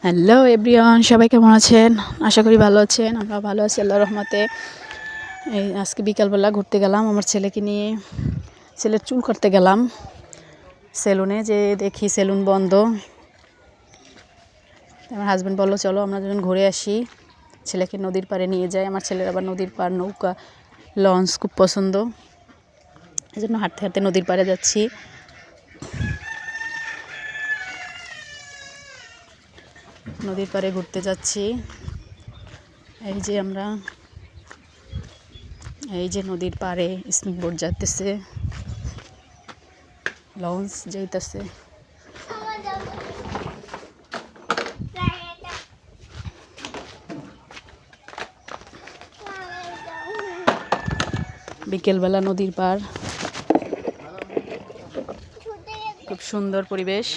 Hello everyone, সবাই কেমন আছেন? আশা করি ভালো আছেন। আমরা ভালো আছি আল্লাহর রহমতে। এই আজকে বিকালবেলা ঘুরতে গেলাম আমার ছেলেকে নিয়ে। ছেলের চুল কাটতে গেলাম সেলুনে, যে দেখি সেলুন বন্ধ। আমার হাজব্যান্ড বললো চলো আমরা যখন ঘুরে আসি, ছেলেকে নদীর পাড়ে নিয়ে যাই। আমার ছেলের আবার নদীর পাড়, নৌকা, লঞ্চ খুব পছন্দ। এই জন্য হাঁটতে হাঁটতে নদীর পাড়ে যাচ্ছি। নদীর পাড়ে ঘুরতে যাচ্ছি। এই যে নদীর পাড়ে স্পিড বোট যাইতেছে, লঞ্চ যাইতেছে। বিকেলবেলা নদীর পাড়, খুব সুন্দর পরিবেশ।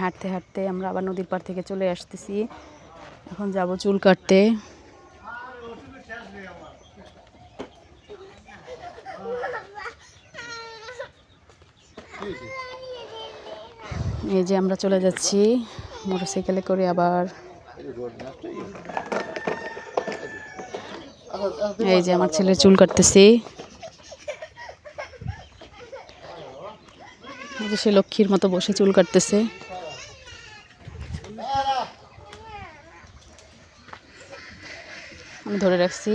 হাঁটতে হাঁটতে আমরা আবার নদীর পাড় থেকে চলে আসতেছি। এখন যাব চুল কাটতে। এই যে আমরা চলে যাচ্ছি মোটরসাইকেলে করে। আবার এই যে আমার ছেলের চুল কাটতেছি। সে লক্ষ্মীর মতো বসে চুল কাটতেছে। আমি ধরে রাখছি,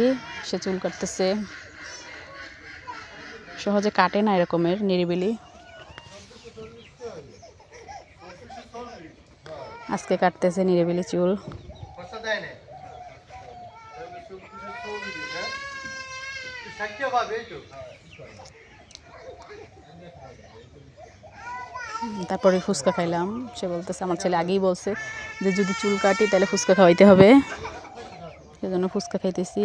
সে চুল কাটতেছে। সহজে কাটে না এরকমের নিরিবিলি। আজকে কাটতেছে নিরিবিলি চুল। তারপরে ফুচকা খাইলাম। সে বলতেছে, আমার ছেলে আগেই বলছে যে যদি চুল কাটি তাহলে ফুচকা খাওয়াইতে হবে, সেজন্য ফুচকা খাইতেছি।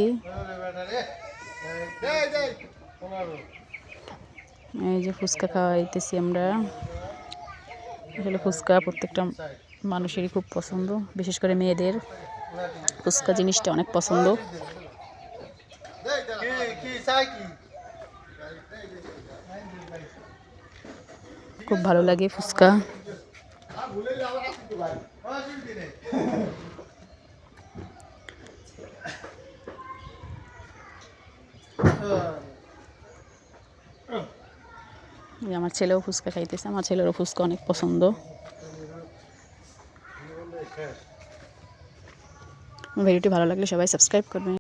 এই যে ফুচকা খাওয়াইতেছি আমরা। আসলে ফুচকা প্রত্যেকটা মানুষেরই খুব পছন্দ, বিশেষ করে মেয়েদের ফুচকা জিনিসটা অনেক পছন্দ। খুব ভালো লাগে ফুচকা। আমার ছেলেও ফুচকা খাইতেছে। আমার ছেলেরও ফুচকা অনেক পছন্দ। ভিডিওটি ভালো লাগলে সবাই সাবস্ক্রাইব করবেন।